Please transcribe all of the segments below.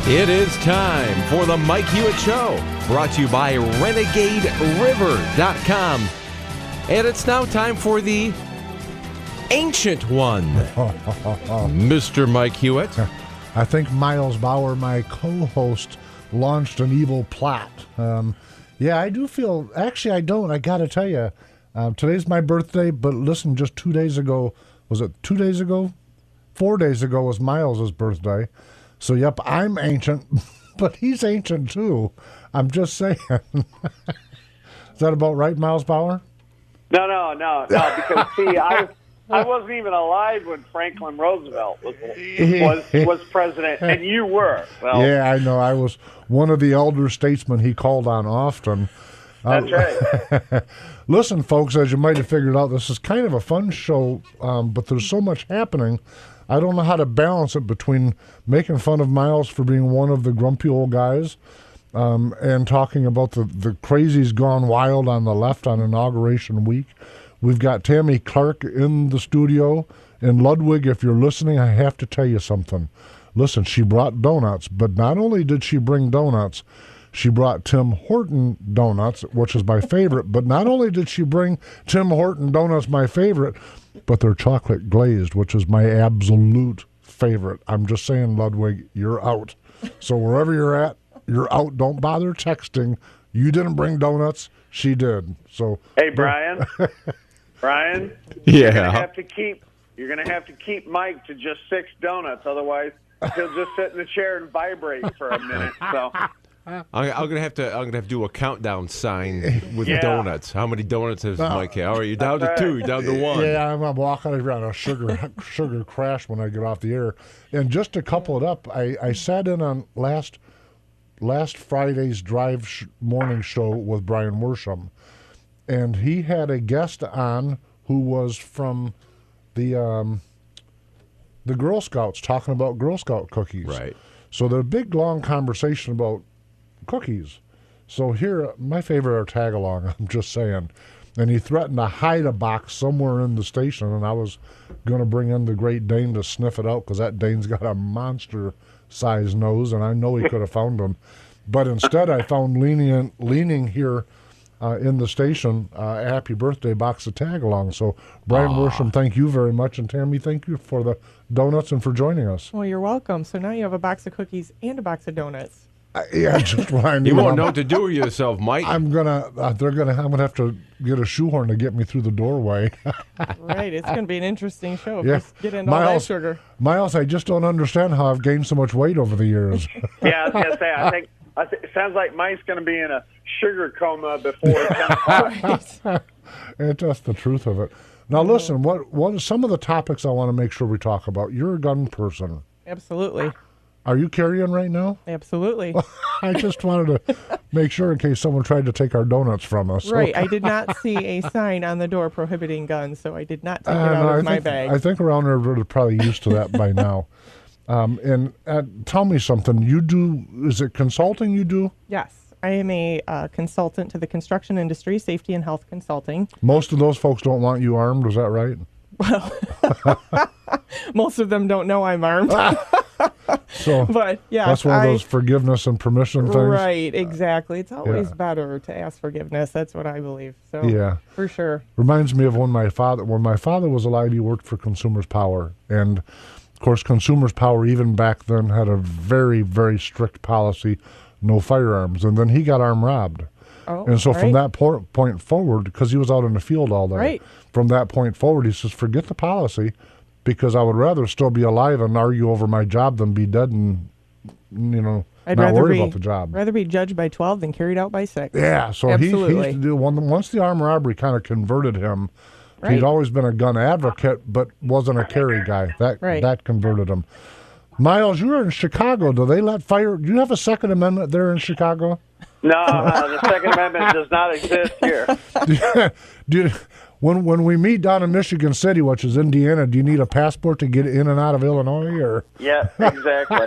It is time for the Mike Hewitt Show, brought to you by RenegadeRiver.com. And it's now time for the Ancient One, Mr. Mike Hewitt. I think Miles Bauer, my co-host, launched an evil plot. Yeah, I do feel... Actually, I don't. I got to tell you, today's my birthday, but listen, just 2 days ago... Was it 2 days ago? 4 days ago was Miles' birthday. So, yep, I'm ancient, but he's ancient, too. I'm just saying. Is that about right, Miles Bauer? No, because, see, I wasn't even alive when Franklin Roosevelt was president, and you were. Well, yeah, I know. I was one of the elder statesmen he called on often. That's right. Listen, folks, as you might have figured out, this is kind of a fun show, but there's so much happening. I don't know how to balance it between making fun of Miles for being one of the grumpy old guys and talking about the crazies gone wild on the left on Inauguration Week. We've got Tammy Clark in the studio. And Ludwig, if you're listening, I have to tell you something. Listen, she brought donuts, but not only did she bring donuts, she brought Tim Horton donuts, which is my favorite. But not only did she bring Tim Horton donuts, my favorite, but they're chocolate glazed, which is my absolute favorite. I'm just saying, Ludwig, you're out. So wherever you're at, you're out. Don't bother texting. You didn't bring donuts. She did. So hey, Brian. Brian. Yeah. You're gonna have to keep Mike to just 6 donuts. Otherwise, he'll just sit in the chair and vibrate for a minute. So. I'm gonna have to do a countdown sign with donuts. How many donuts has Mike had? All right, you're down to 2. You're down to 1. Yeah, I'm walking around a sugar crash when I get off the air. And just to couple it up, I sat in on last Friday's drive morning show with Brian Worsham, and he had a guest on who was from the Girl Scouts talking about Girl Scout cookies. Right. So the big long conversation about cookies. So here, my favorite are tag-along, I'm just saying. And he threatened to hide a box somewhere in the station, and I was going to bring in the Great Dane to sniff it out because that Dane's got a monster-sized nose, and I know he could have found them. But instead, I found leaning here in the station a happy birthday box of tag-along. So, Brian Worsham, thank you very much, and Tammy, thank you for the donuts and for joining us. Well, you're welcome. So now you have a box of cookies and a box of donuts. Yeah, just what I need. You won't know what to do with yourself, Mike. I'm gonna have to get a shoehorn to get me through the doorway. Right, it's gonna be an interesting show if we get into all that sugar. Miles, I just don't understand how I've gained so much weight over the years. Yeah, I was gonna say. I think it sounds like Mike's gonna be in a sugar coma before 10 o'clock. It's just the truth of it. Now, listen. What are some of the topics I want to make sure we talk about? You're a gun person. Absolutely. Are you carrying right now? Absolutely. I just wanted to make sure in case someone tried to take our donuts from us. Right. I did not see a sign on the door prohibiting guns, so I did not take it out of my bag. I think around there they're probably used to that by now. And tell me something. You do, is it consulting you do? Yes. I am a consultant to the construction industry, safety and health consulting. Most of those folks don't want you armed, is that right? Well, most of them don't know I'm armed. So, but yeah, that's one of those forgiveness and permission things. Right, exactly. It's always better to ask forgiveness. That's what I believe. So, yeah, for sure. Reminds me of when my father was alive, he worked for Consumers Power, and of course, Consumers Power even back then had a very, very strict policy, no firearms, and then he got armed robbed. Oh, and so from that point forward, because he was out in the field all day, from that point forward, he says, forget the policy, because I would rather still be alive and argue over my job than be dead and, I'd not worry about the job. Rather be judged by 12 than carried out by 6. Yeah, so he used to do, once the armed robbery kind of converted him, he'd always been a gun advocate, but wasn't a carry guy. That converted him. Miles, you were in Chicago. Do they let fire? Do you have a Second Amendment there in Chicago? No, the Second Amendment does not exist here. when we meet down in Michigan City, which is Indiana, do you need a passport to get in and out of Illinois? Or Yeah, exactly.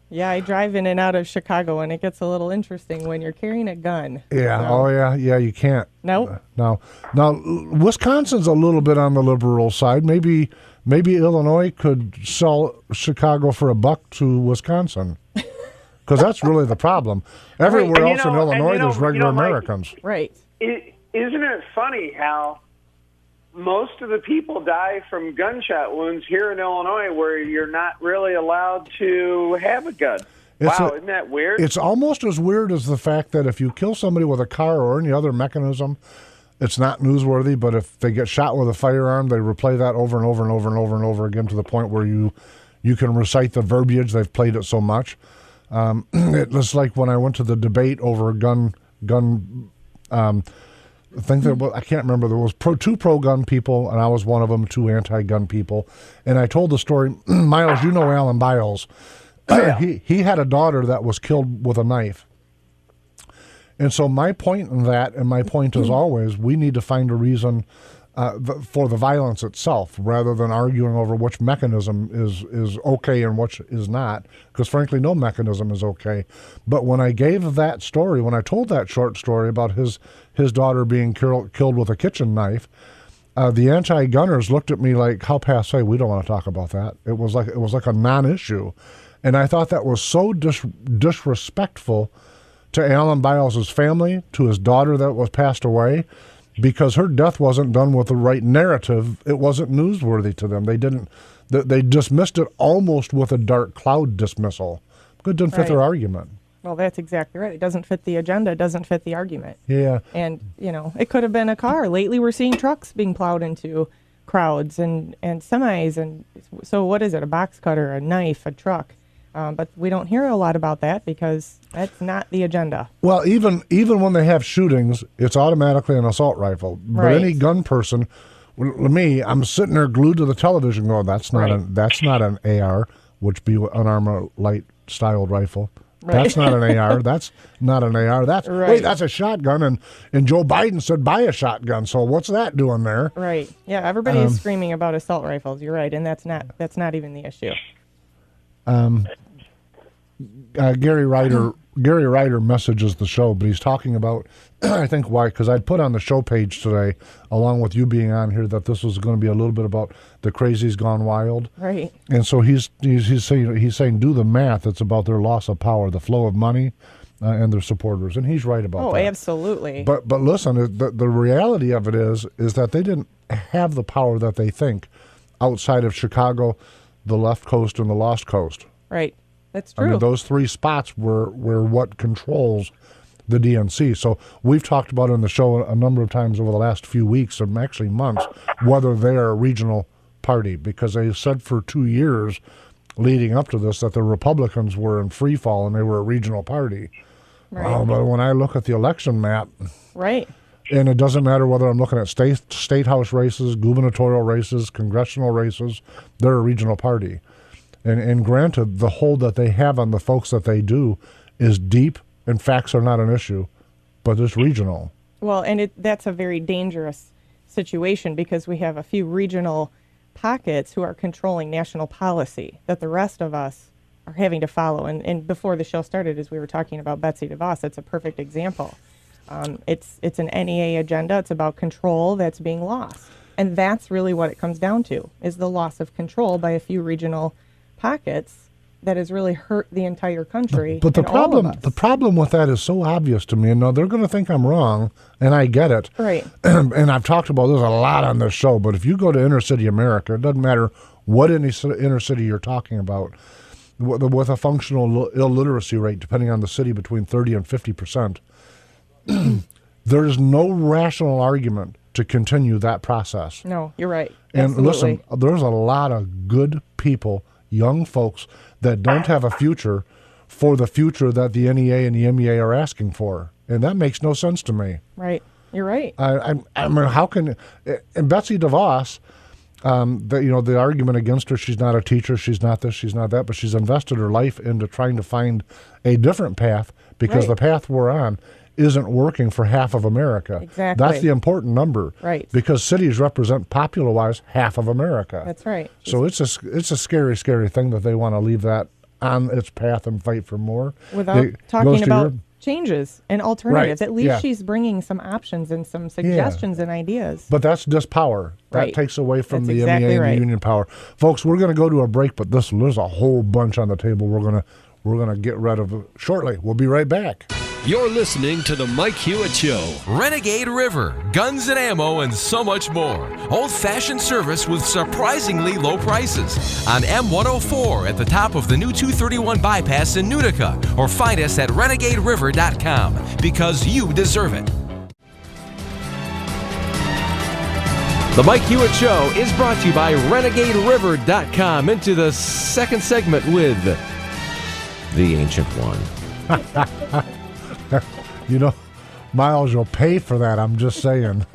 Yeah, I drive in and out of Chicago, and it gets a little interesting when you're carrying a gun. yeah, So- oh yeah, you can't. Nope. Now, Wisconsin's a little bit on the liberal side. Maybe Illinois could sell Chicago for $1 to Wisconsin, because that's really the problem. Everywhere And else in Illinois, there's regular Mike, Americans. Right. Isn't it funny how most of the people die from gunshot wounds here in Illinois, where you're not really allowed to have a gun? Isn't that weird? It's almost as weird as the fact that if you kill somebody with a car or any other mechanism, it's not newsworthy. But if they get shot with a firearm, they replay that over and over and over and over and over again to the point where you can recite the verbiage. They've played it so much. It was like when I went to the debate over gun. I think I can't remember. There was two pro-gun people, and I was one of them. 2 anti-gun people, and I told the story. Miles, you know Alan Biles. He had a daughter that was killed with a knife, and so my point in that, and my point is always, we need to find a reason for the violence itself, rather than arguing over which mechanism is okay and which is not, because frankly, no mechanism is okay. But when I gave that story, when I told that short story about his daughter being killed with a kitchen knife, the anti-gunners looked at me like, how passe, we don't want to talk about that. It was like a non-issue. And I thought that was so disrespectful to Alan Biles' family, to his daughter that was passed away, because her death wasn't done with the right narrative. It wasn't newsworthy to them. They dismissed it almost with a dark cloud dismissal. It didn't fit their argument. Well, that's exactly right. It doesn't fit the agenda. It doesn't fit the argument. Yeah. And, it could have been a car. Lately, we're seeing trucks being plowed into crowds and semis. And so what is it? A box cutter, a knife, a truck. But we don't hear a lot about that because that's not the agenda. Well, even when they have shootings, it's automatically an assault rifle. But Right. any gun person, me, I'm sitting there glued to the television going, that's not an AR, which be an Armor Light styled rifle. Right. That's not an AR. That's not an AR. Right. Wait, that's a shotgun. And Joe Biden said buy a shotgun. So what's that doing there? Right. Yeah, everybody is screaming about assault rifles. You're right, and that's not even the issue. Gary Ryder messages the show, but he's talking about, I think why, because I'd put on the show page today, along with you being on here, that this was going to be a little bit about the crazies gone wild. Right. And so he's saying do the math. It's about their loss of power, the flow of money, and their supporters, and he's right about that. Oh, absolutely. But listen, the reality of it is that they didn't have the power that they think outside of Chicago, the left coast, and the lost coast. Right. That's true. I mean, those 3 spots were what controls the DNC. So we've talked about in the show a number of times over the last few weeks, or actually months, whether they're a regional party, because they said for 2 years leading up to this that the Republicans were in free fall and they were a regional party. Right. But when I look at the election map, Right. and it doesn't matter whether I'm looking at state house races, gubernatorial races, congressional races, they're a regional party. And granted, the hold that they have on the folks that they do is deep, and facts are not an issue, but it's regional. Well, and that's a very dangerous situation because we have a few regional pockets who are controlling national policy that the rest of us are having to follow. And before the show started, as we were talking about Betsy DeVos, it's a perfect example. It's an NEA agenda. It's about control that's being lost. And that's really what it comes down to, is the loss of control by a few regional pockets that has really hurt the entire country. But the and all of us. problem with that is so obvious to me. And now they're going to think I'm wrong, and I get it. Right. And I've talked about this a lot on this show, but if you go to inner city America, it doesn't matter what inner city you're talking about, with a functional illiteracy rate, depending on the city, between 30 and 50%, there is no rational argument to continue that process. No, you're right. And Absolutely. listen, there's a lot of good people, young folks, that don't have a future for the future that the NEA and the MEA are asking for. And that makes no sense to me. Right. You're right. I mean, how can... And Betsy DeVos, the argument against her, she's not a teacher, she's not this, she's not that, but she's invested her life into trying to find a different path, because Right. the path we're on isn't working for half of America. Exactly. That's the important number. Right. Because cities represent, popular-wise, half of America. That's right. So it's a scary, scary thing that they want to leave that on its path and fight for more. Without talking about changes and alternatives. Right. At least she's bringing some options and some suggestions and ideas. But that's just power. That takes away from the exactly MEA and the union power. Folks, we're going to go to a break, but there's a whole bunch on the table we're going to get rid of shortly. We'll be right back. You're listening to The Mike Hewitt Show. Renegade River, guns and ammo, and so much more. Old-fashioned service with surprisingly low prices. On M104 at the top of the new 231 bypass in Nutica. Or find us at renegaderiver.com, because you deserve it. The Mike Hewitt Show is brought to you by renegaderiver.com. Into the second segment with the Ancient One. You know, Miles, you'll pay for that. I'm just saying.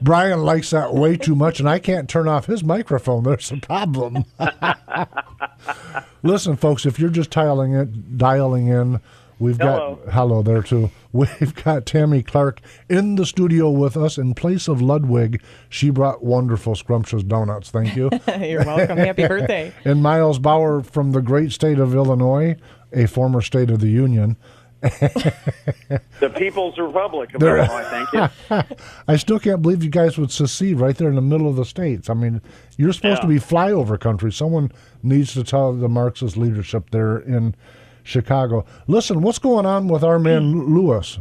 Brian likes that way too much, and I can't turn off his microphone. There's a problem. Listen, folks, if you're just dialing in, we've got hello there too. We've got Tammy Clark in the studio with us in place of Ludwig. She brought wonderful, scrumptious donuts. Thank you. You're welcome. Happy birthday. And Miles Bauer from the great state of Illinois, a former state of the Union. The People's Republic of Illinois, thank you. I still can't believe you guys would secede right there in the middle of the states. I mean, you're supposed to be flyover country. Someone needs to tell the Marxist leadership there in Chicago. Listen, what's going on with our man Lewis?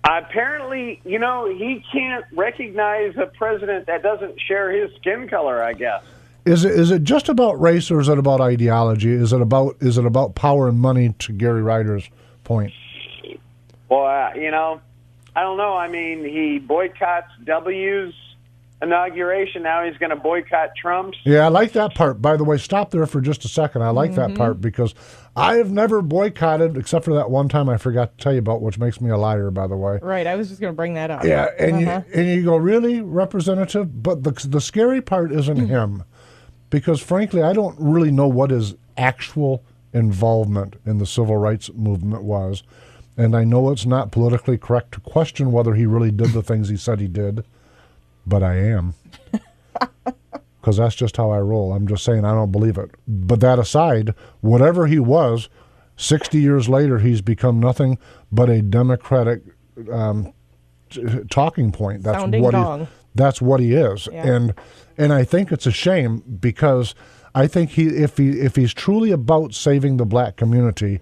Apparently, he can't recognize a president that doesn't share his skin color, I guess. Is it just about race, or is it about ideology? Is it about power and money, to Gary Ryder's point? Well, I don't know. I mean, he boycotts W's inauguration. Now he's going to boycott Trump's. Yeah, I like that part. By the way, stop there for just a second. I like that part because I have never boycotted, except for that one time I forgot to tell you about, which makes me a liar, by the way. Right, I was just going to bring that up. Yeah, and you go, really, Representative? But the scary part isn't him. Because, frankly, I don't really know what his actual involvement in the civil rights movement was. And I know it's not politically correct to question whether he really did the things he said he did. But I am. Because that's just how I roll. I'm just saying I don't believe it. But that aside, whatever he was, 60 years later, he's become nothing but a Democratic talking point. That's what he is. Yeah. And I think it's a shame, because I think if he's truly about saving the black community,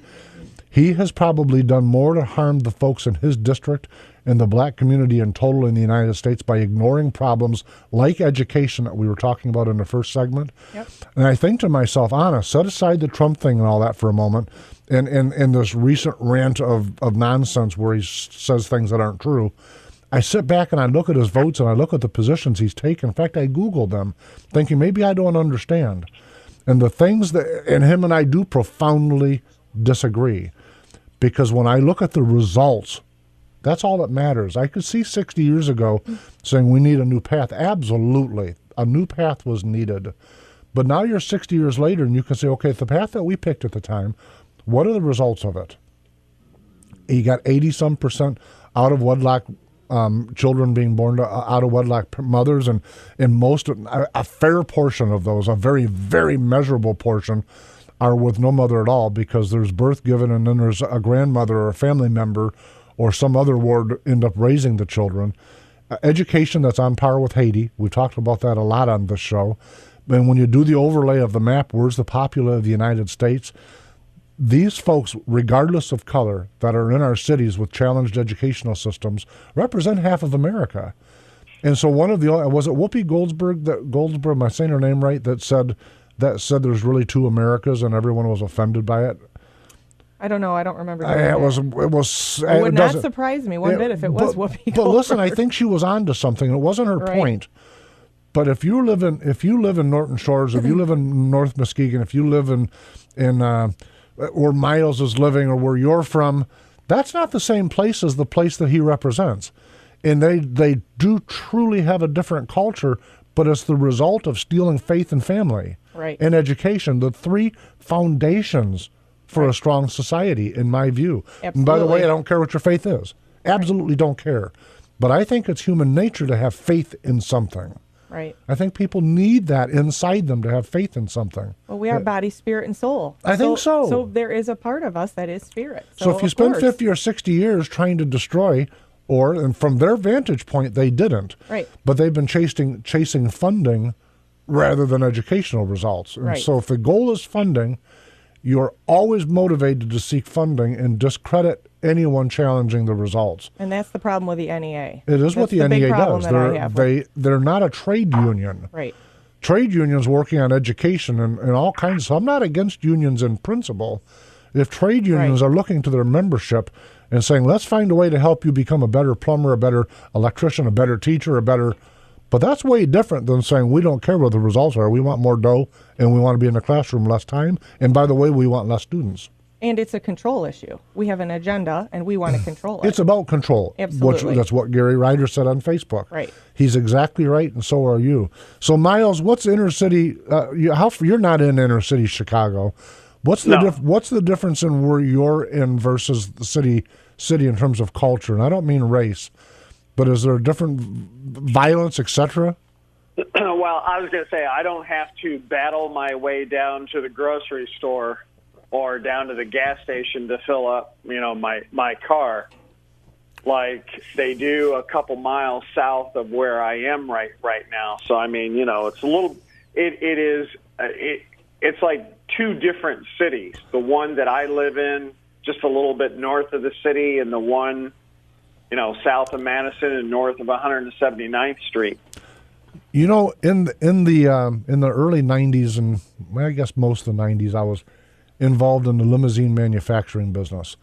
he has probably done more to harm the folks in his district and the black community in total in the United States by ignoring problems like education that we were talking about in the first segment. Yep. And I think to myself, Anna, set aside the Trump thing and all that for a moment, and this recent rant of nonsense where he says things that aren't true. I sit back and I look at his votes and I look at the positions he's taken. In fact, I Googled them, thinking maybe I don't understand. And the things and him and I do profoundly disagree. Because when I look at the results, that's all that matters. I could see 60 years ago saying we need a new path. Absolutely. A new path was needed. But now you're 60 years later and you can say, okay, the path that we picked at the time, what are the results of it? You got 80-some% out of wedlock children being born to out of wedlock mothers, and in a fair portion of those, a very, very measurable portion, are with no mother at all, because there's birth given and then there's a grandmother or a family member or some other ward end up raising the children. Education that's on par with Haiti. We've talked about that a lot on this show. And when you do the overlay of the map, where's the populace of the United States? These folks, regardless of color, that are in our cities with challenged educational systems, represent half of America. And so was it Whoopi Goldberg, am I saying her name right, that said there's really two Americas and everyone was offended by it? I don't know. I don't remember. It would not surprise me one bit if it was Whoopi Goldberg. But listen, I think she was onto something. It wasn't her point. But if you live in Norton Shores, if you live in North Muskegon, if you live in where Miles is living or where you're from, that's not the same place as the place that he represents. And they do truly have a different culture, but it's the result of stealing faith and family and education, the three foundations for a strong society, in my view. Absolutely. And by the way, I don't care what your faith is. Absolutely don't care. But I think it's human nature to have faith in something. Right. I think people need that inside them to have faith in something. Well, we are body, spirit, and soul. I think so. So there is a part of us that is spirit. So if you spend 50 or 60 years trying to destroy, and from their vantage point, they didn't. Right. But they've been chasing funding rather than educational results. And right. So if the goal is funding, you're always motivated to seek funding and discredit anyone challenging the results. And that's the problem with the NEA. It is what the NEA does. They're not a trade union. Right. Trade unions working on education and all kinds. So I'm not against unions in principle. If trade unions are looking to their membership and saying, let's find a way to help you become a better plumber, a better electrician, a better teacher, but that's way different than saying we don't care what the results are. We want more dough and we want to be in the classroom less time. And by the way, we want less students. And it's a control issue. We have an agenda, and we want to control it. It's about control. Absolutely. That's what Gary Ryder said on Facebook. Right. He's exactly right, and so are you. So, Miles, what's inner city? You're not in inner city Chicago. What's the difference in where you're in versus the city in terms of culture? And I don't mean race, but is there different violence, etc.? Well, I was going to say I don't have to battle my way down to the grocery store or down to the gas station to fill up, my car, like they do a couple miles south of where I am right now. So I mean, it's a little, it's like two different cities. The one that I live in, just a little bit north of the city, and the one, south of Madison and north of 179th Street. In the early '90s, and I guess most of the '90s, I was involved in the limousine manufacturing business.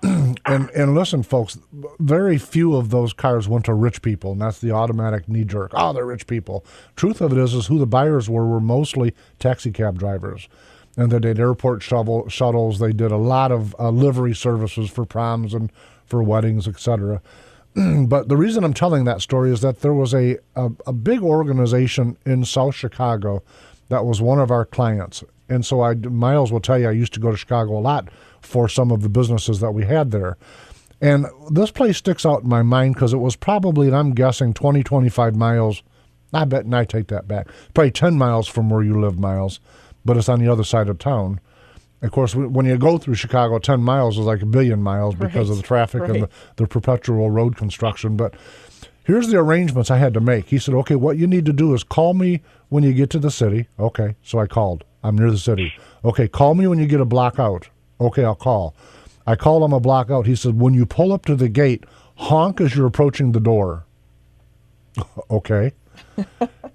and listen, folks, very few of those cars went to rich people, and that's the automatic knee-jerk. Oh, they're rich people. Truth of it is who the buyers were mostly taxi cab drivers. And they did airport shuttles. They did a lot of livery services for proms and for weddings, etc. But the reason I'm telling that story is that there was a big organization in South Chicago that was one of our clients. And so Miles will tell you I used to go to Chicago a lot for some of the businesses that we had there. And this place sticks out in my mind because it was probably, and I'm guessing, 20, 25 miles. I take that back. Probably 10 miles from where you live, Miles, but it's on the other side of town. Of course, when you go through Chicago, 10 miles is like a billion miles because of the traffic and the perpetual road construction. But here's the arrangements I had to make. He said, okay, what you need to do is call me when you get to the city. Okay, so I called. I'm near the city. Okay, call me when you get a block out. Okay, I'll call. I called him a block out. He said, when you pull up to the gate, honk as you're approaching the door. Okay.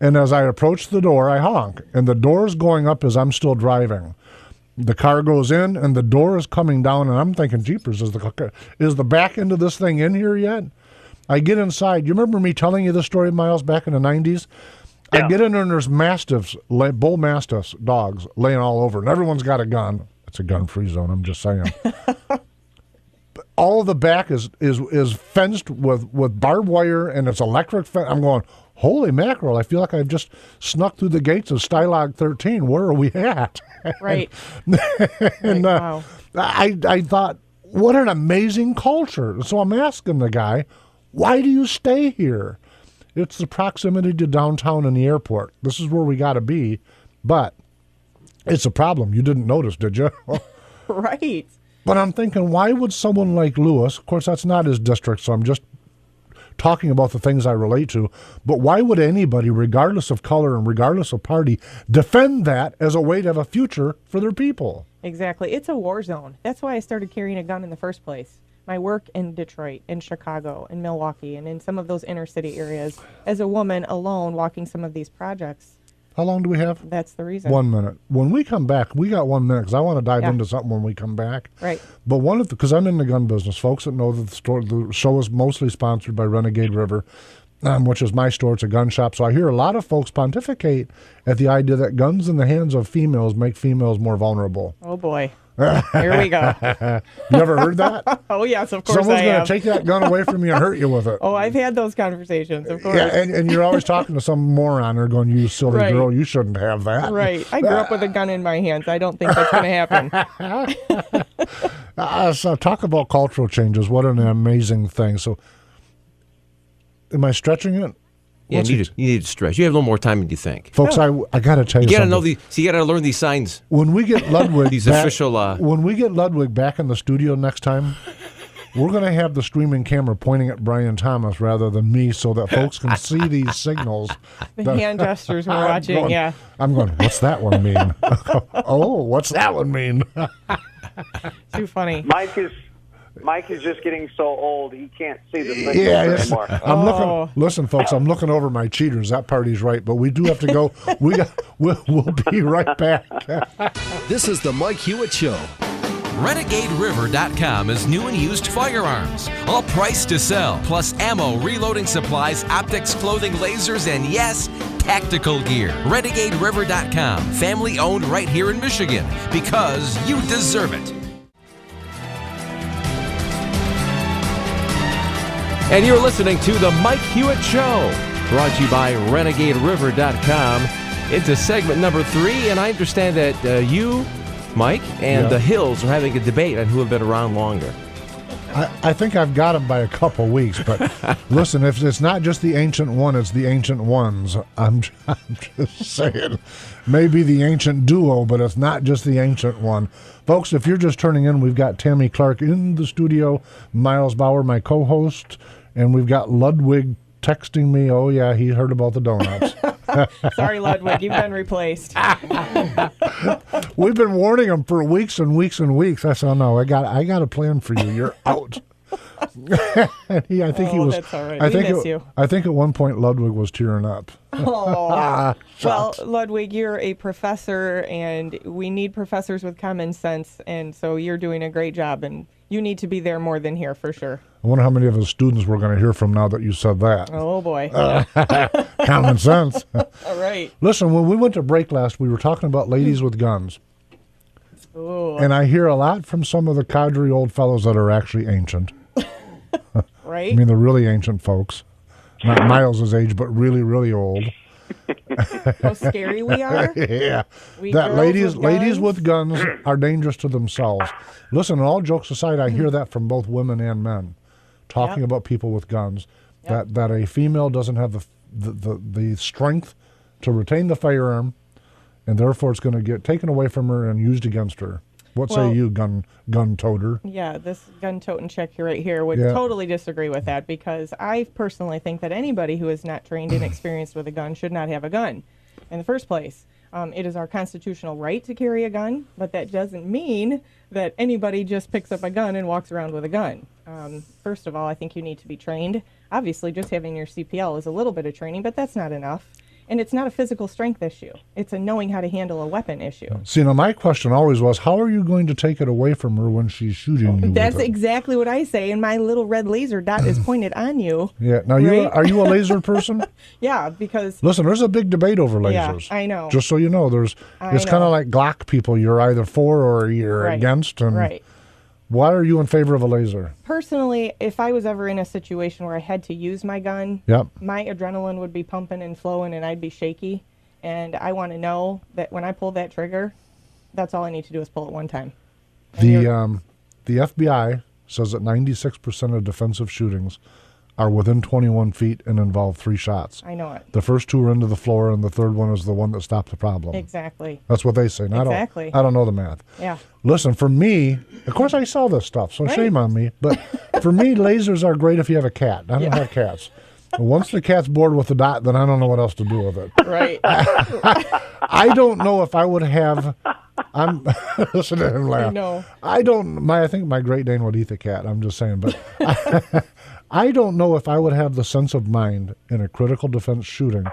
And as I approach the door, I honk. And the door is going up as I'm still driving. The car goes in, and the door is coming down, and I'm thinking, jeepers, is the back end of this thing in here yet? I get inside. You remember me telling you this story, Miles, back in the 90s? Yeah. I get in there, and there's bull mastiffs, dogs, laying all over, and everyone's got a gun. It's a gun-free zone, I'm just saying. All of the back is fenced with barbed wire, and it's electric fence. I'm going, holy mackerel, I feel like I've just snuck through the gates of Stylog 13. Where are we at? Right. And wow. I thought, what an amazing culture. So I'm asking the guy, why do you stay here? It's the proximity to downtown and the airport. This is where we got to be. But it's a problem. You didn't notice, did you? Right. But I'm thinking, why would someone like Lewis, of course, that's not his district, so I'm just talking about the things I relate to, but why would anybody, regardless of color and regardless of party, defend that as a way to have a future for their people? Exactly. It's a war zone. That's why I started carrying a gun in the first place. My work in Detroit, in Chicago, in Milwaukee, and in some of those inner city areas, as a woman alone walking some of these projects. How long do we have? That's the reason. 1 minute. When we come back, we got 1 minute because I want to dive into something when we come back. Right. But because I'm in the gun business, folks that know that the show is mostly sponsored by Renegade River, which is my store. It's a gun shop. So I hear a lot of folks pontificate at the idea that guns in the hands of females make females more vulnerable. Oh, boy. Here we go. You ever heard that? Oh, yes, of course Someone's I going have. to take that gun away from you and hurt you with it. Oh, I've had those conversations, of course. Yeah, and you're always talking to some moron or going, you silly Right. girl, you shouldn't have that. Right. I grew up with a gun in my hands. I don't think that's going to happen. So talk about cultural changes. What an amazing thing. So am I stretching it? Yeah, you need to stretch. You have a little more time than you think. Folks, I got to tell you You got to something. know you got to learn these signs. When we get Ludwig These back, official. when we get Ludwig back in the studio next time, we're going to have the streaming camera pointing at Brian Thomas rather than me, so that folks can see these signals. The hand gestures we're watching, yeah. I'm going, what's that one mean? Oh, what's that one mean? Too funny. Mike is just getting so old he can't see the signals anymore. I'm looking. Listen, folks, I'm looking over my cheaters. That party's right, but we do have to go. We'll be right back. This is the Mike Hewitt Show. RenegadeRiver.com is new and used firearms, all priced to sell, plus ammo, reloading supplies, optics, clothing, lasers, and yes, tactical gear. RenegadeRiver.com, family owned right here in Michigan, because you deserve it. And you're listening to The Mike Hewitt Show, brought to you by RenegadeRiver.com. Into segment number 3, and I understand that you, Mike, and the Hills are having a debate on who have been around longer. I think I've got him by a couple weeks, but listen, if it's not just the ancient one, it's the ancient ones. I'm just saying. Maybe the ancient duo, but it's not just the ancient one. Folks, if you're just turning in, we've got Tammy Clark in the studio, Miles Bauer, my co-host, and we've got Ludwig texting me, oh yeah, he heard about the donuts. Sorry, Ludwig, you've been replaced. We've been warning him for weeks and weeks and weeks. I said, oh, no, I got a plan for you. You're out. I think he was. That's all right. I We think miss you. I think at one point Ludwig was tearing up. Oh. Well, Ludwig, you're a professor, and we need professors with common sense, and so you're doing a great job, and you need to be there more than here for sure. I wonder how many of his students we're going to hear from now that you said that. Oh, boy. Common sense. All right. Listen, when we went to break last, we were talking about ladies with guns. Ooh. And I hear a lot from some of the cadre old fellows that are actually ancient. Right? I mean, the really ancient folks. Not Miles's age, but really, really old. How scary we are? Yeah. We That girls ladies with ladies guns? with guns are dangerous to themselves. Listen, all jokes aside, I hear that from both women and men talking Yep. about people with guns. Yep. That a female doesn't have the strength to retain the firearm, and therefore it's going to get taken away from her and used against her. What say Well- you, gun toter? Yeah, this gun-toting chick right here would Yeah. totally disagree with that, because I personally think that anybody who is not trained and experienced with a gun should not have a gun in the first place. It is our constitutional right to carry a gun, but that doesn't mean that anybody just picks up a gun and walks around with a gun. First of all, I think you need to be trained. Obviously, just having your CPL is a little bit of training, but that's not enough. And it's not a physical strength issue. It's a knowing how to handle a weapon issue. See, now my question always was, how are you going to take it away from her when she's shooting you? That's with it? exactly what I say, and my little red laser dot is pointed on you. Yeah. Now, Right? are you a laser person? Yeah, because Listen, there's a big debate over Yeah, lasers. I know. Just so you know, it's kind know. of like Glock people. You're either for or you're Right, against. And right. why are you in favor of a laser? Personally, if I was ever in a situation where I had to use my gun, Yep. my adrenaline would be pumping and flowing, and I'd be shaky. And I want to know that when I pull that trigger, that's all I need to do is pull it one time. And The FBI says that 96% of defensive shootings are within 21 feet and involve 3 shots. I know it. The first 2 are into the floor, and the third one is the one that stopped the problem. Exactly. That's what they say. Now, Exactly. I don't know the math. Yeah. Listen, for me, of course I sell this stuff, so Right. shame on me. But for me, lasers are great if you have a cat. I don't have cats. And once the cat's bored with the dot, then I don't know what else to do with it. Right. I don't know if I would have. I'm listen to him laugh. I know. I think my Great Dane would eat the cat. I'm just saying, but I don't know if I would have the sense of mind in a critical defense shooting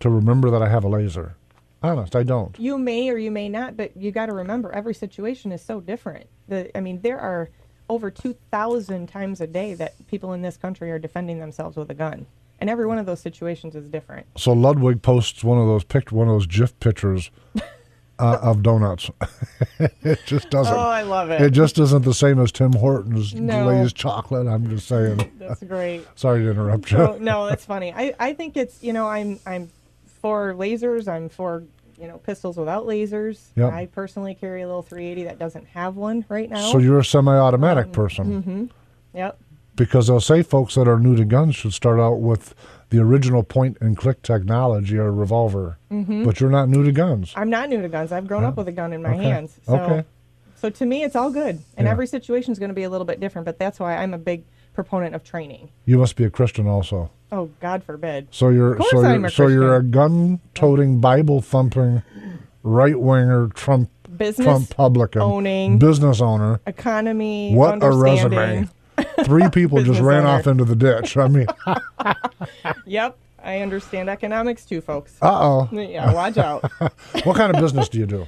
to remember that I have a laser. Honest, I don't. You may or you may not, but you got to remember every situation is so different. There are over 2,000 times a day that people in this country are defending themselves with a gun. And every one of those situations is different. So Ludwig posts one of those GIF pictures of donuts. It just doesn't. Oh, I love it. It just isn't the same as Tim Hortons glazed chocolate. I'm just saying. That's great. Sorry to interrupt you. No, that's funny. I think it's, I'm for lasers. I'm for, pistols without lasers. Yep. I personally carry a little 380 that doesn't have one right now. So you're a semi-automatic person. Mm-hmm. Yep. Because they'll say folks that are new to guns should start out with the original point-and-click technology, or revolver. Mm-hmm. But you're not new to guns. I'm not new to guns. I've grown up with a gun in my Okay. hands. So to me, it's all good. And Yeah. every situation is going to be a little bit different, but that's why I'm a big proponent of training. You must be a Christian also. Oh, God forbid. So you're Of course I'm a you're a Christian. gun-toting, Bible-thumping, right-winger, Trump Business Republican, owning, business owner. economy, What a understanding. resume! 3 people just Business ran owner. off into the ditch. I mean, Yep, I understand economics too, folks. uh-oh. Yeah, watch out. What kind of business do you do?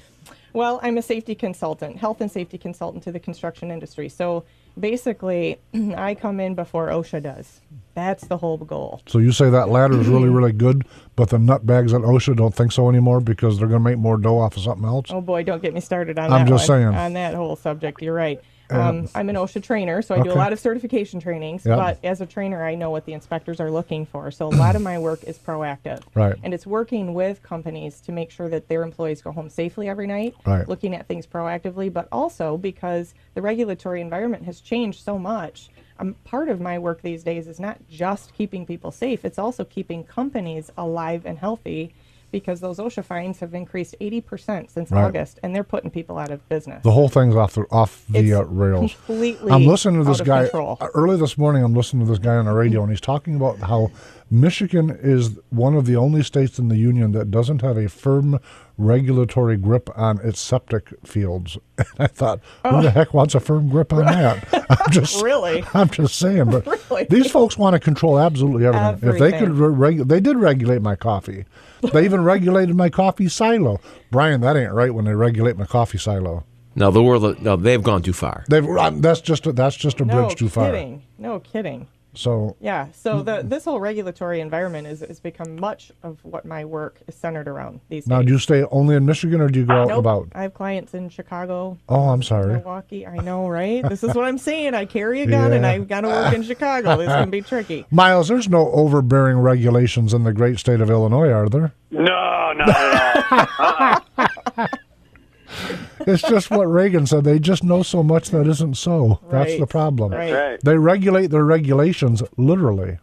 Well, I'm a safety consultant, health and safety consultant to the construction industry. So basically, I come in before OSHA does. That's the whole goal. So you say that ladder is really, really good, but the nutbags at OSHA don't think so anymore because they're going to make more dough off of something else? Oh boy, don't get me started on I'm that just one, saying. on that whole subject. You're right. I'm an OSHA trainer, so I do a Okay. lot of certification trainings. Yep. But as a trainer, I know what the inspectors are looking for. So a lot of my work is proactive. Right. And it's working with companies to make sure that their employees go home safely every night, Right. looking at things proactively, but also because the regulatory environment has changed so much. Part of my work these days is not just keeping people safe, it's also keeping companies alive and healthy, because those OSHA fines have increased 80% since Right. August, and they're putting people out of business. The whole thing's off the It's rails. completely I'm listening to this out of guy control. early this morning. I'm listening to this guy on the radio, and he's talking about how Michigan is one of the only states in the union that doesn't have a firm regulatory grip on its septic fields. And I thought, who the heck wants a firm grip on that? Really? I'm just saying. But Really? these folks want to control absolutely everything. If they could, they did regulate my coffee. They even regulated my coffee silo. Brian, that ain't right when they regulate my coffee silo. No, they've gone too far. That's just a bridge too far. No kidding. So Yeah, so this whole regulatory environment has become much of what my work is centered around these now, days. do you stay only in Michigan, or do you go out and Nope. about? I have clients in Chicago, Oh, I'm sorry. Milwaukee. I know, right? This is what I'm saying. I carry a gun and Yeah. I've got to work in Chicago. This can be tricky. Miles, there's no overbearing regulations in the great state of Illinois, are there? No, not at all. It's just what Reagan said. They just know so much that isn't so. That's Right. the problem. Right. Right. They regulate their regulations literally.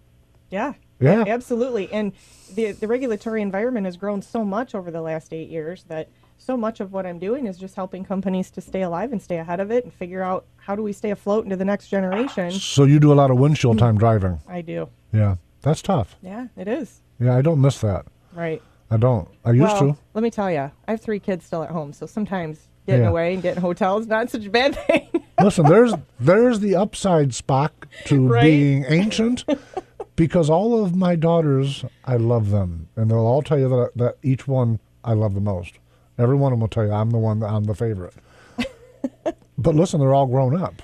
Yeah. Yeah. Absolutely. And the regulatory environment has grown so much over the last 8 years that so much of what I'm doing is just helping companies to stay alive and stay ahead of it and figure out how do we stay afloat into the next generation. So you do a lot of windshield time driving. I do. Yeah, that's tough. Yeah, it is. Yeah, I don't miss that. Right. I don't. I used Well, to. let me tell you, I have 3 kids still at home, so sometimes getting Yeah. away and getting hotels not such a bad thing. Listen, there's the upside, Spock, to Right? being ancient, because all of my daughters, I love them, and they'll all tell you that each one I love the most. Every one of them will tell you I'm the favorite. But listen, they're all grown up,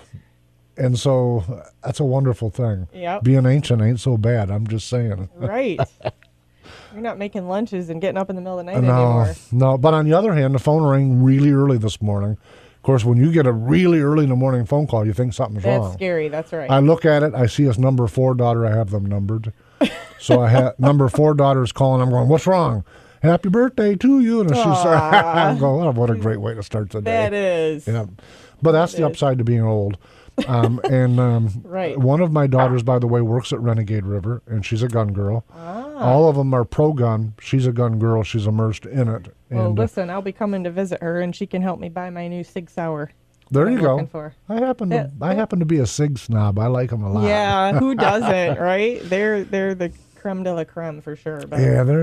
and so that's a wonderful thing. Yep. Being ancient ain't so bad. I'm just saying. Right. You're not making lunches and getting up in the middle of the night No, anymore. no. But on the other hand, the phone rang really early this morning. Of course, when you get a really early in the morning phone call, you think something's That's wrong. scary. That's right. I look at it. I see it's number 4 daughter. I have them numbered. So I have number 4 daughter's calling. I'm going, what's wrong? Happy birthday to you. And she's I'm going, oh, what a great way to start the day. That is. Yeah. But that's the upside to being old. Right. One of my daughters, by the way, works at Renegade River, and she's a gun girl. All of them are pro-gun. She's a gun girl. She's immersed in it. Well, And listen, I'll be coming to visit her, and she can help me buy my new Sig Sauer. there that you I'm go. looking for. I happen to be a SIG snob. I like them a lot. Yeah, who doesn't, right? They're the creme de la creme for sure. But Yeah, they're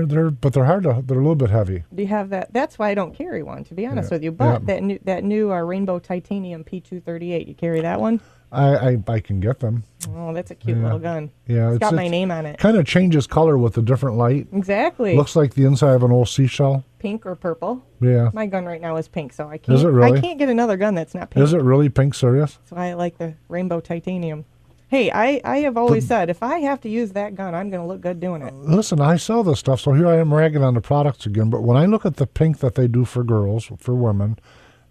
hard to. They're a little bit heavy. do you have that? That's why I don't carry one, to be honest with you. But that new Rainbow Titanium P238, you carry that one? I can get them. Oh, that's a cute little gun. Yeah, It's got my name on it. Kind of changes color with a different light. Exactly. Looks like the inside of an old seashell. Pink or purple. Yeah. My gun right now is pink, so I can't. Is it really? I can't get another gun that's not pink. Is it really pink? Serious? That's why I like the Rainbow Titanium. Hey, I have always said, if I have to use that gun, I'm going to look good doing it. Listen, I sell this stuff, so here I am ragging on the products again. But when I look at the pink that they do for girls, for women,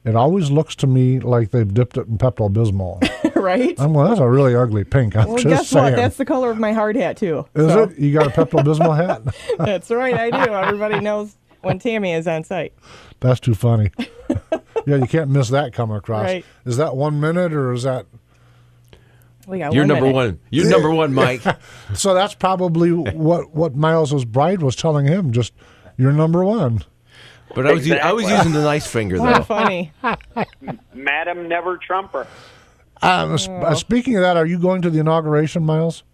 it always looks to me like they've dipped it in Pepto-Bismol. Right? I'm well, that's a really ugly pink. I'm Well, just guess saying. what? That's the color of my hard hat, too. Is it? You got a Pepto-Bismol hat? That's right, I do. Everybody knows when Tammy is on site. That's too funny. Yeah, you can't miss that coming across. Right. Is that 1 minute or is that... We got You're one number minute. one. You're number one, Mike. So that's probably what Miles's bride was telling him, just, you're number one. But I was using the nice finger, How though. funny. Madam Never Trumper. Speaking of that, are you going to the inauguration, Miles?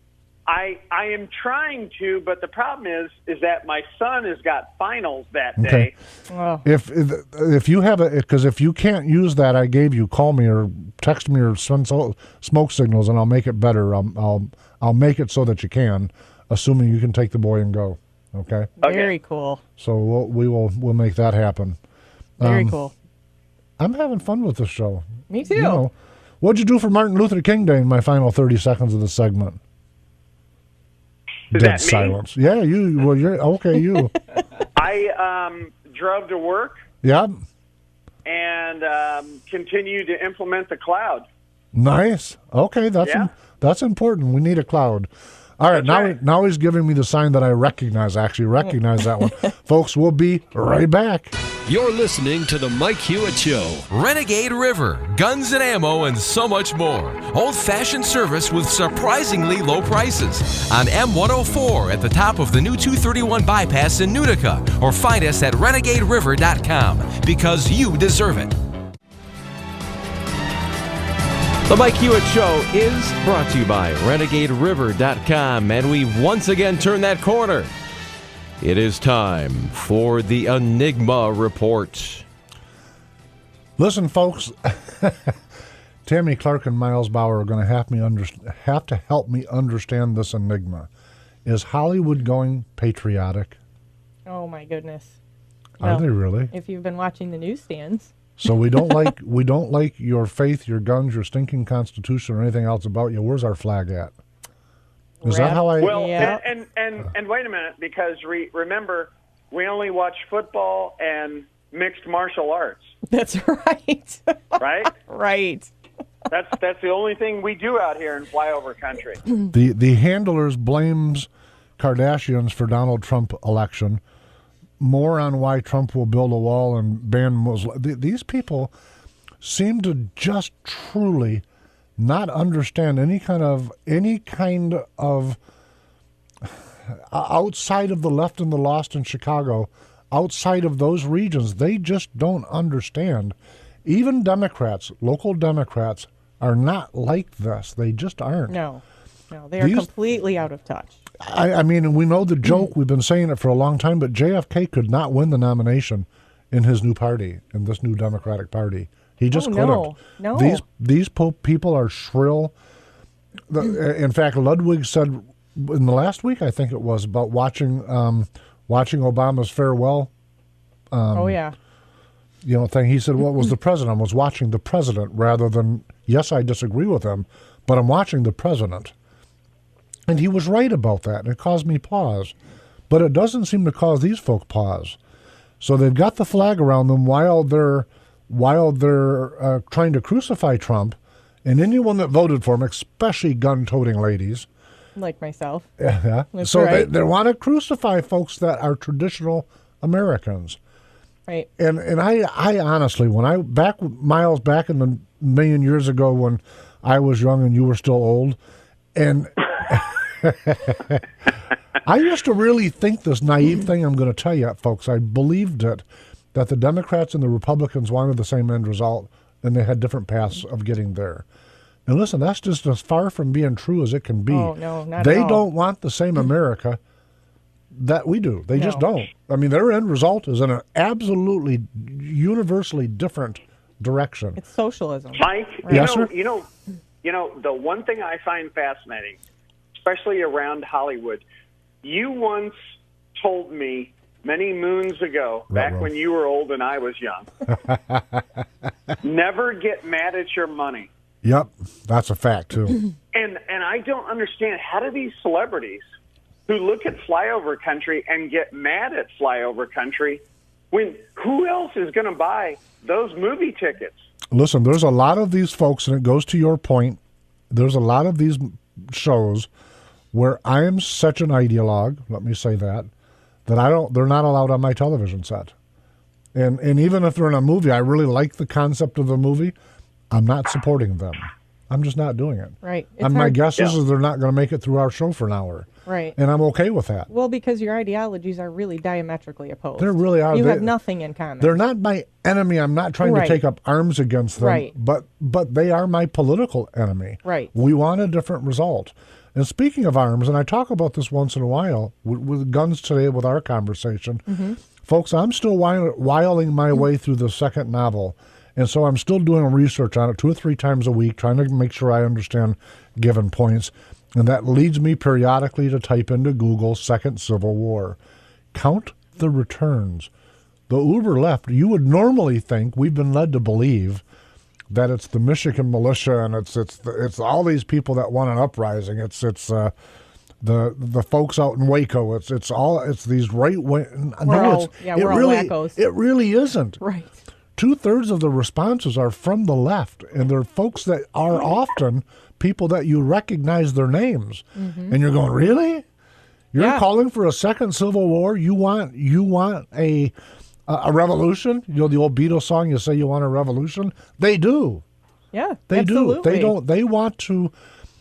I am trying to, but the problem is that my son has got finals that day. Oh, If you have because if you can't use that I gave you, call me or text me or send smoke signals, and I'll make it better. I'll make it so that you can, assuming you can take the boy and go. Okay. very cool. So we'll make that happen. Very cool. I'm having fun with this show. Me too. You know, what'd you do for Martin Luther King Day in my final 30 seconds of the segment? Is Dead that me? silence. Yeah, you. Well, you're okay. You. I drove to work Yeah. and continue to implement the cloud. Nice. Okay, that's important. We need a cloud. All right, now he's giving me the sign that I recognize. Actually, recognize that one, folks. We'll be right back. You're listening to The Mike Hewitt Show. Renegade River, guns and ammo, and so much more. Old-fashioned service with surprisingly low prices. On M104 at the top of the new 231 bypass in Utica. Or find us at renegaderiver.com because you deserve it. The Mike Hewitt Show is brought to you by renegaderiver.com, and we've once again turned that corner. It is time for the Enigma Report. Listen, folks, Tammy Clark and Miles Bauer are going to have to help me understand this enigma. Is Hollywood going patriotic? Oh, my goodness. Are Well, they really? If you've been watching the newsstands. So we don't like your faith, your guns, your stinking Constitution, or anything else about you. Where's our flag at? Is that how I? Well, Yeah. and wait a minute, because remember, we only watch football and mixed martial arts, That's right. right? Right. That's the only thing we do out here in flyover country. The handlers blames Kardashians for Donald Trump election. More on why Trump will build a wall and ban Muslims. These people seem to just truly not understand any kind of outside of the left and the lost in Chicago, outside of those regions. They just don't understand. Even Democrats, local Democrats, are not like this. They just aren't. No, they are completely out of touch. I mean, we know the joke. We've been saying it for a long time, but JFK could not win the nomination in his new party, in this new Democratic Party. He just couldn't. No. These people are shrill. In fact, Ludwig said in the last week, I think it was, about watching Obama's farewell. Oh, yeah. Thing. He said, "What was the president? I was watching the president rather than, yes, I disagree with him, but I'm watching the president." And he was right about that, and it caused me pause. But it doesn't seem to cause these folk pause. So they've got the flag around them while they're trying to crucify Trump, and anyone that voted for him, especially gun-toting ladies. Like myself. Yeah. That's So right. they want to crucify folks that are traditional Americans. Right. And I honestly, Miles, back in the million years ago when I was young and you were still old, and I used to really think this naive thing I'm going to tell you, folks. I believed it, that the Democrats and the Republicans wanted the same end result, and they had different paths of getting there. And listen, that's just as far from being true as it can be. Oh, no, not They at all. don't want the same America that we do. They just don't. I mean, their end result is in an absolutely universally different direction. It's socialism. Mike, Yes, sir? you know, the one thing I find fascinating, especially around Hollywood, you once told me many moons ago, back when you were old and I was young, never get mad at your money. Yep, that's a fact, too. And I don't understand, how do these celebrities who look at flyover country and get mad at flyover country, when who else is going to buy those movie tickets? Listen, there's a lot of these folks, and it goes to your point, there's a lot of these shows where I am such an ideologue, let me say that they're not allowed on my television set. And even if they're in a movie, I really like the concept of the movie, I'm not supporting them. I'm just not doing it. Right. And my guess is they're not going to make it through our show for an hour. Right. And I'm okay with that. Well, because your ideologies are really diametrically opposed. They really are. You have nothing in common. They're not my enemy. I'm not trying to take up arms against them. Right. But they are my political enemy. Right. We want a different result. And speaking of arms, and I talk about this once in a while with guns today with our conversation, folks, I'm still whiling my way through the second novel. And so I'm still doing research on it 2 or 3 times a week, trying to make sure I understand given points. And that leads me periodically to type into Google Second Civil War. Count the returns. The Uber left, you would normally think, we've been led to believe that it's the Michigan militia and it's all these people that want an uprising. It's the folks out in Waco. It's these right wing. We're all wackos. It really isn't. Right. 2/3 of the responses are from the left, and they're folks that are often people that you recognize their names, and you're going, really? You're calling for a second Civil War? You want a revolution? You know the old Beatles song, you say you want a revolution? They do. Yeah, they absolutely. do. They don't. They want to.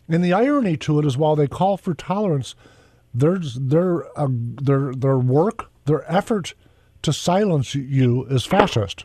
And the irony to it is, while they call for tolerance, their work, their effort to silence you is fascist.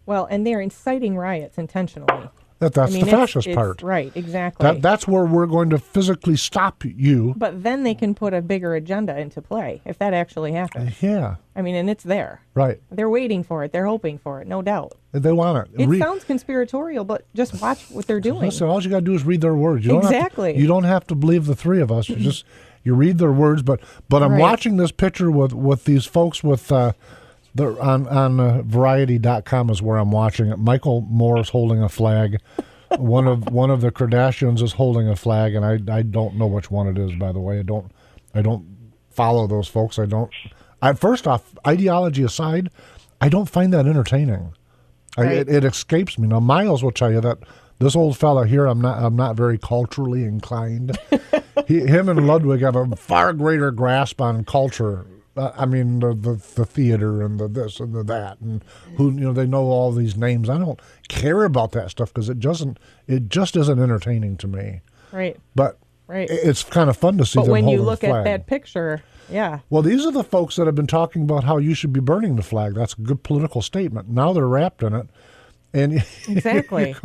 Well, and they're inciting riots intentionally. That's the fascist part. Right, exactly. That's where we're going to physically stop you. But then they can put a bigger agenda into play if that actually happens. Yeah. I mean, and it's there. Right. They're waiting for it. They're hoping for it, no doubt. They want it. It sounds conspiratorial, but just watch what they're doing. Listen, all you got to do is read their words. You exactly. You don't have to believe the three of us. You read their words. But I'm watching this picture with these folks with... on Variety.com is where I'm watching it. Michael Moore is holding a flag. One of the Kardashians is holding a flag, and I don't know which one it is. By the way, I don't follow those folks. First off, ideology aside, I don't find that entertaining. Right. It escapes me. Now, Miles will tell you that this old fella here, I'm not very culturally inclined. Him and Ludwig have a far greater grasp on culture. I mean, the theater and the this and the that, and they know all these names. I don't care about that stuff because it just isn't entertaining to me. Right. But it's kind of fun to see them holding the flag. But when you look at that picture, yeah. Well, these are the folks that have been talking about how you should be burning the flag. That's a good political statement. Now they're wrapped in it, and exactly.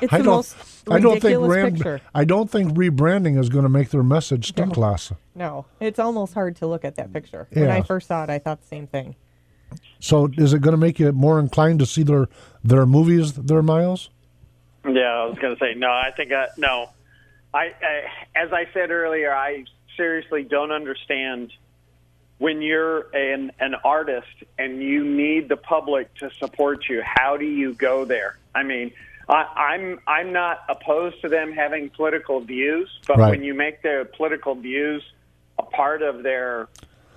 It's the most ridiculous picture. I don't think rebranding is going to make their message stink less. No, it's almost hard to look at that picture. Yeah. When I first saw it, I thought the same thing. So is it going to make you more inclined to see their movies, their Miles? Yeah, I was going to say, no, I think, no. I as I said earlier, I seriously don't understand when you're an artist and you need the public to support you, how do you go there? I mean, I'm not opposed to them having political views, but when you make their political views a part of their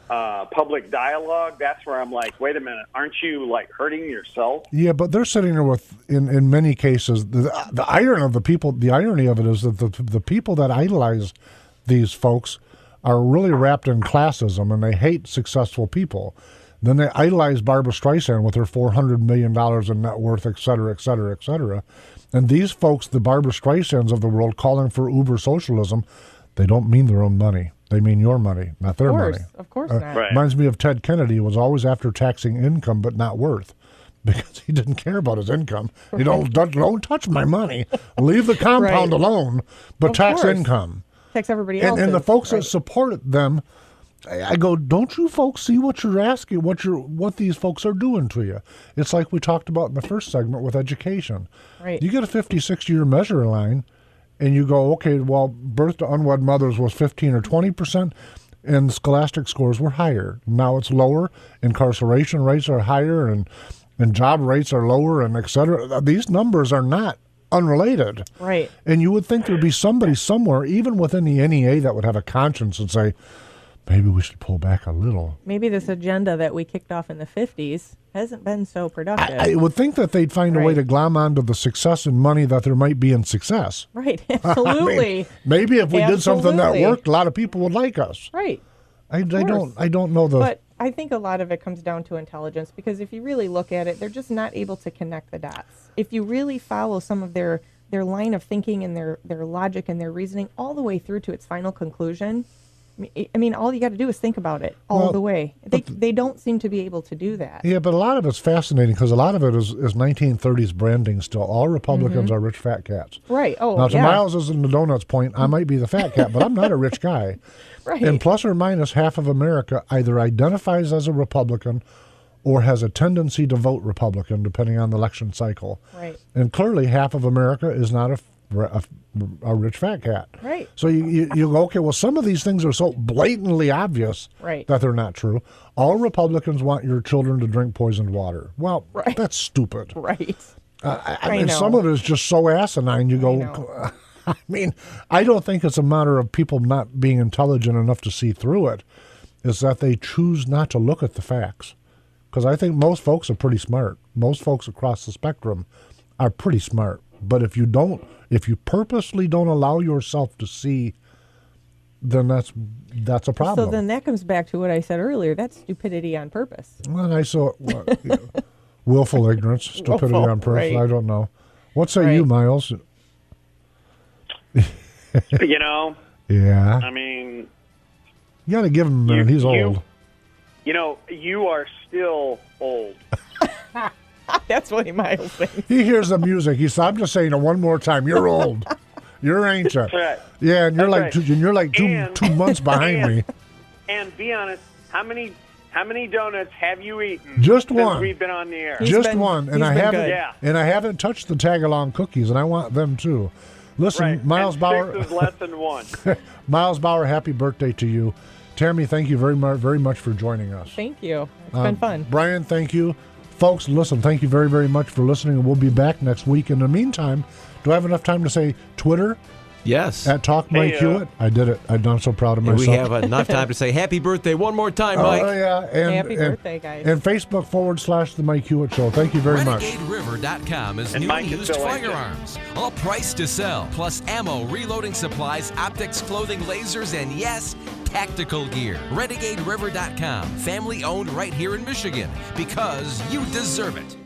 public dialogue, that's where I'm like, wait a minute, aren't you like hurting yourself? Yeah, but they're sitting there with, in many cases, the irony of it is that the people that idolize these folks are really wrapped in classism, and they hate successful people. Then they idolize Barbra Streisand with her $400 million in net worth, et cetera, et cetera, et cetera. And these folks, the Barbra Streisands of the world, calling for uber socialism, they don't mean their own money. They mean your money, not their money. Of course not. Right. Reminds me of Ted Kennedy, who was always after taxing income but not worth, because he didn't care about his income. You don't touch my money. Leave the compound alone, but tax income. Tax everybody else. And the folks that support them, I go, don't you folks see what you're asking, what these folks are doing to you? It's like we talked about in the first segment with education. Right. You get a 50-60-year measure line, and you go, okay, well, birth to unwed mothers was 15 or 20%, and scholastic scores were higher. Now it's lower. Incarceration rates are higher, and job rates are lower, and et cetera. These numbers are not unrelated. Right. And you would think there'd be somebody somewhere, even within the NEA, that would have a conscience and say, maybe we should pull back a little. Maybe this agenda that we kicked off in the 50s hasn't been so productive. I would think that they'd find a way to glom onto the success and money that there might be in success. Right, absolutely. I mean, maybe if we did something that worked, a lot of people would like us. Right. I don't know the... But I think a lot of it comes down to intelligence, because if you really look at it, they're just not able to connect the dots. If you really follow some of their line of thinking and their logic and their reasoning all the way through to its final conclusion, I mean, all you got to do is think about it all the way. They don't seem to be able to do that. Yeah, but a lot of it's fascinating because a lot of it is 1930s branding still. All Republicans are rich fat cats. Right. Oh, now, to Miles's and the donuts point, I might be the fat cat, but I'm not a rich guy. Right. And plus or minus half of America either identifies as a Republican or has a tendency to vote Republican, depending on the election cycle. Right. And clearly half of America is not a rich fat cat. Right. So you go, okay, well, some of these things are so blatantly obvious that they're not true. All Republicans want your children to drink poisoned water. Well, that's stupid. Right. I mean, some of it is just so asinine. You go, I mean, I don't think it's a matter of people not being intelligent enough to see through it. It's that they choose not to look at the facts. Because I think most folks are pretty smart. Most folks across the spectrum are pretty smart. But if you purposely don't allow yourself to see, then that's a problem. So then that comes back to what I said earlier. That's stupidity on purpose. Well, willful ignorance, stupidity on purpose. I don't know. What say you, Miles? You know. Yeah. I mean, you got to give him a minute. He's old. You know, you are still old. That's what Miles thinks. He hears the music. He said, "I'm just saying it one more time. You're old. You're ancient." That's right. Yeah, and you're like two months behind me. And be honest, how many donuts have you eaten? Just since one. We've been on the air. Just one, and I haven't. Yeah. And I haven't touched the tag-along cookies, and I want them too. Listen, Miles Bauer. 6 is less than 1. Miles Bauer, happy birthday to you. Tammy, thank you very much for joining us. Thank you. It's been fun. Brian, thank you. Folks, listen, thank you very, very much for listening, and we'll be back next week. In the meantime, do I have enough time to say Twitter? Yes. At Talk Mike Hewitt. I did it. I'm so proud of myself. We have enough time to say happy birthday one more time, Mike. Oh, yeah. And, happy birthday, guys. And Facebook / The Mike Hewitt Show. Thank you very much. RenegadeRiver.com is newly used firearms. All price to sell, plus ammo, reloading supplies, optics, clothing, lasers, and yes, tactical gear. RenegadeRiver.com. Family owned right here in Michigan because you deserve it.